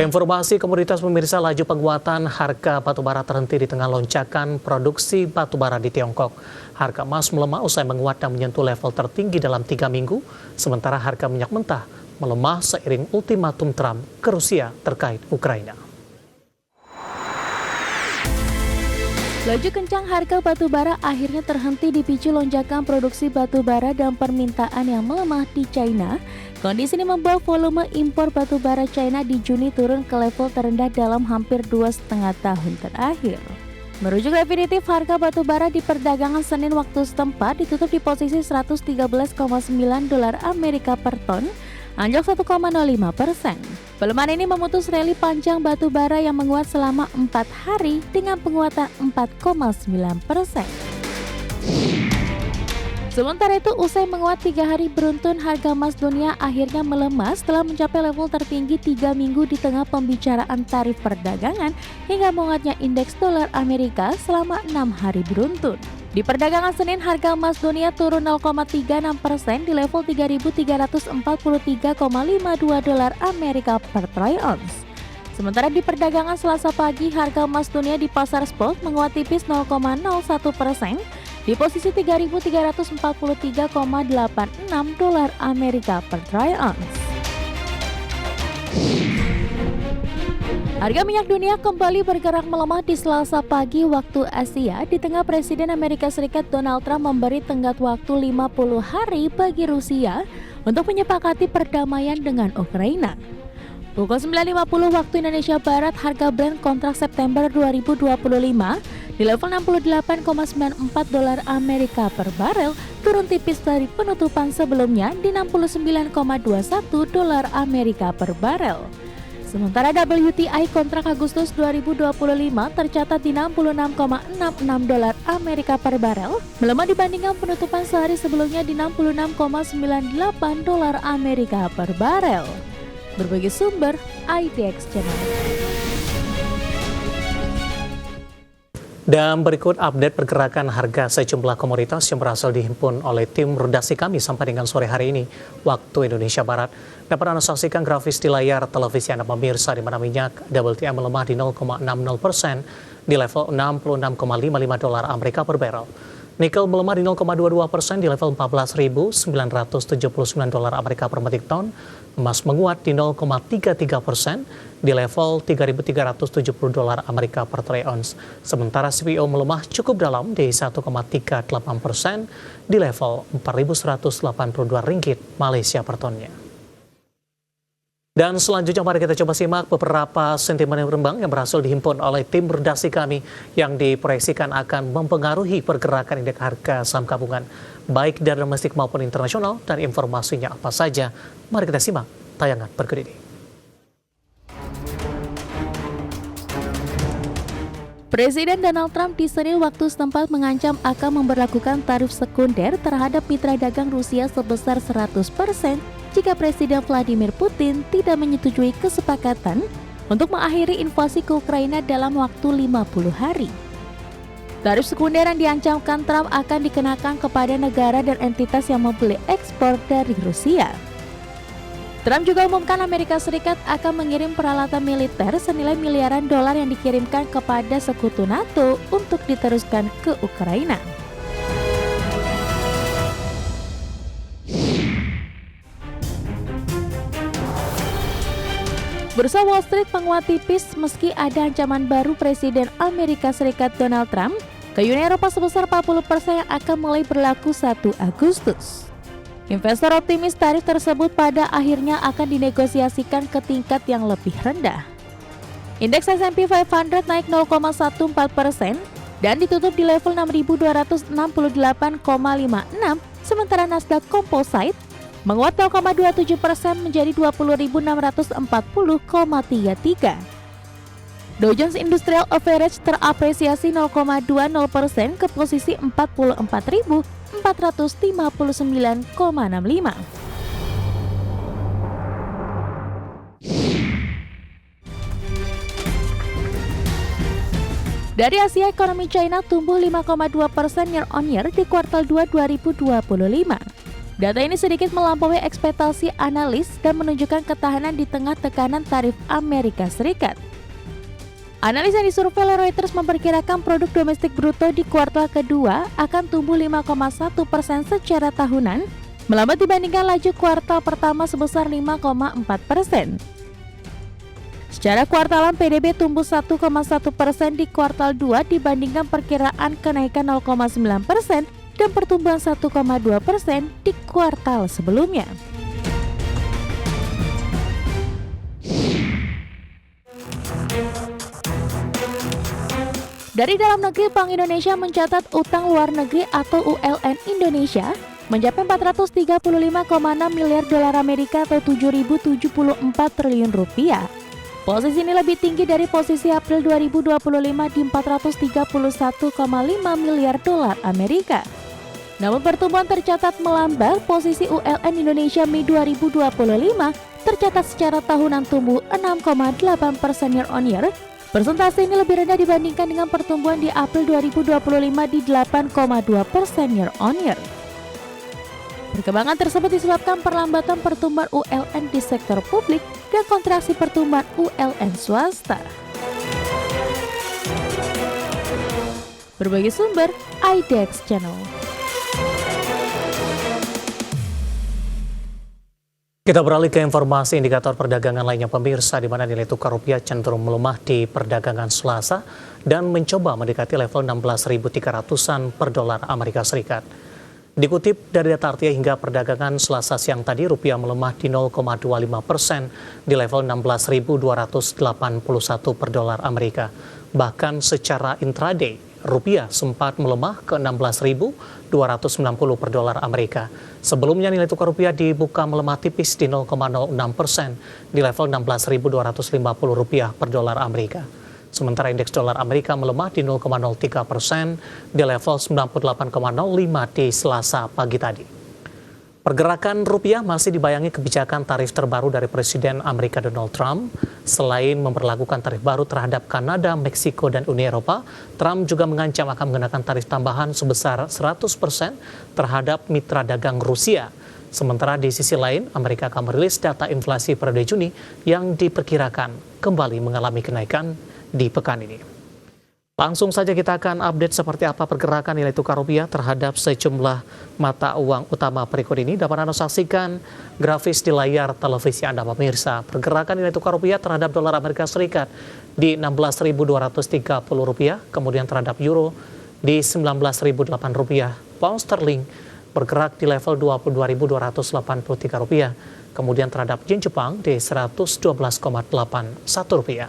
Keinformasi komoditas pemirsa, laju penguatan harga batubara terhenti di tengah lonjakan produksi batubara di Tiongkok. Harga emas melemah usai menguat dan menyentuh level tertinggi dalam 3 minggu, sementara harga minyak mentah melemah seiring ultimatum Trump ke Rusia terkait Ukraina. Laju kencang harga batubara akhirnya terhenti dipicu lonjakan produksi batubara dan permintaan yang melemah di China. Kondisi ini membuat volume impor batubara China di Juni turun ke level terendah dalam hampir 2,5 tahun terakhir. Merujuk definitif, harga batubara di perdagangan Senin waktu setempat ditutup di posisi 113,9 dolar Amerika per ton, anjlok 1,05%. Pelemahan ini memutus rally panjang batubara yang menguat selama 4 hari dengan penguatan 4,9%. Sementara itu, usai menguat 3 hari beruntun, harga emas dunia akhirnya melemah setelah mencapai level tertinggi 3 minggu di tengah pembicaraan tarif perdagangan hingga menguatnya indeks dolar Amerika selama 6 hari beruntun. Di perdagangan Senin, harga emas dunia turun 0,36% di level 3.343,52 dolar Amerika per troy ounce. Sementara di perdagangan Selasa pagi, harga emas dunia di pasar spot menguat tipis 0,01% di posisi 3.343,86 dolar Amerika per troy ounce. Harga minyak dunia kembali bergerak melemah di Selasa pagi waktu Asia di tengah Presiden Amerika Serikat Donald Trump memberi tenggat waktu 50 hari bagi Rusia untuk menyepakati perdamaian dengan Ukraina. Pukul 9.50 waktu Indonesia Barat, harga Brent kontrak September 2025 di level 68,94 dolar Amerika per barel, turun tipis dari penutupan sebelumnya di 69,21 dolar Amerika per barel. Sementara WTI kontrak Agustus 2025 tercatat di 66,66 dolar Amerika per barel, melemah dibandingkan penutupan sehari sebelumnya di 66,98 dolar Amerika per barel. Berbagai sumber, IDX Channel. Dan berikut update pergerakan harga sejumlah komoditas yang berhasil dihimpun oleh tim redaksi kami sampai dengan sore hari ini, waktu Indonesia Barat. Dapat Anda saksikan grafis di layar televisi Anda pemirsa, di mana minyak WTI melemah di 0,60% di level 66,55 dolar Amerika per barrel. Nikel melemah di 0,22% di level 14.979 dolar Amerika per metrik ton. Emas menguat di 0,33% di level 3.370 dolar Amerika per troy ounce. Sementara CPO melemah cukup dalam di 1,38% di level 4.182 ringgit Malaysia per tonnya. Dan selanjutnya mari kita coba simak beberapa sentimen yang berkembang yang berhasil dihimpun oleh tim redaksi kami yang diproyeksikan akan mempengaruhi pergerakan indeks harga saham gabungan baik dari domestik maupun internasional, dan informasinya apa saja. Mari kita simak tayangan berikut ini. Presiden Donald Trump di Senin waktu setempat mengancam akan memberlakukan tarif sekunder terhadap mitra dagang Rusia sebesar 100% jika Presiden Vladimir Putin tidak menyetujui kesepakatan untuk mengakhiri invasi ke Ukraina dalam waktu 50 hari. Tarif sekunder yang diancamkan Trump akan dikenakan kepada negara dan entitas yang membeli ekspor dari Rusia. Trump juga umumkan Amerika Serikat akan mengirim peralatan militer senilai miliaran dolar yang dikirimkan kepada sekutu NATO untuk diteruskan ke Ukraina. Bursa Wall Street menguat tipis meski ada ancaman baru Presiden Amerika Serikat Donald Trump ke Uni Eropa sebesar 40% yang akan mulai berlaku 1 Agustus. Investor optimis tarif tersebut pada akhirnya akan dinegosiasikan ke tingkat yang lebih rendah. Indeks S&P 500 naik 0,14% dan ditutup di level 6.268,56, sementara Nasdaq Composite menguat 0,27% menjadi 20.640,33. Dow Jones Industrial Average terapresiasi 0,20% ke posisi 44.459,65. Dari Asia, ekonomi China tumbuh 5,2% year on year di kuartal 2 2025. Data ini sedikit melampaui ekspektasi analis dan menunjukkan ketahanan di tengah tekanan tarif Amerika Serikat. Analis yang disurvei oleh Reuters memperkirakan produk domestik bruto di kuartal kedua akan tumbuh 5,1% secara tahunan, melambat dibandingkan laju kuartal pertama sebesar 5,4%. Secara kuartalan, PDB tumbuh 1,1% di kuartal 2 dibandingkan perkiraan kenaikan 0,9% dan pertumbuhan 1,2% di kuartal sebelumnya. Dari dalam negeri, Bank Indonesia mencatat utang luar negeri atau ULN Indonesia mencapai 435,6 miliar dolar Amerika atau 7.074 triliun rupiah. Posisi ini lebih tinggi dari posisi April 2025 di 431,5 miliar dolar Amerika. Namun pertumbuhan tercatat melambat. Posisi ULN Indonesia Mei 2025 tercatat secara tahunan tumbuh 6,8% year on year. Persentase ini lebih rendah dibandingkan dengan pertumbuhan di April 2025 di 8,2% year on year. Perkembangan tersebut disebabkan perlambatan pertumbuhan ULN di sektor publik dan kontraksi pertumbuhan ULN swasta. Berbagai sumber, IDX Channel. Kita beralih ke informasi indikator perdagangan lainnya pemirsa, di mana nilai tukar rupiah cenderung melemah di perdagangan Selasa dan mencoba mendekati level 16.300-an per dolar Amerika Serikat. Dikutip dari data Artia hingga perdagangan Selasa siang tadi, rupiah melemah di 0,25% di level 16.281 per dolar Amerika. Bahkan secara intraday, rupiah sempat melemah ke 16.290 per dolar Amerika. Sebelumnya nilai tukar rupiah dibuka melemah tipis di 0,06% di level 16.250 rupiah per dolar Amerika. Sementara indeks dolar Amerika melemah di 0,03% di level 98,05 di Selasa pagi tadi. Pergerakan rupiah masih dibayangi kebijakan tarif terbaru dari Presiden Amerika Donald Trump. Selain memperlakukan tarif baru terhadap Kanada, Meksiko, dan Uni Eropa, Trump juga mengancam akan mengenakan tarif tambahan sebesar 100% terhadap mitra dagang Rusia. Sementara di sisi lain, Amerika akan merilis data inflasi periode Juni yang diperkirakan kembali mengalami kenaikan di pekan ini. Langsung saja kita akan update seperti apa pergerakan nilai tukar rupiah terhadap sejumlah mata uang utama berikut ini. Dapat Anda saksikan grafis di layar televisi Anda pemirsa. Pergerakan nilai tukar rupiah terhadap dolar Amerika Serikat di 16.230 rupiah, kemudian terhadap euro di 19.008 rupiah, pound sterling bergerak di level 22.283 rupiah, kemudian terhadap yen Jepang di 112,81 rupiah.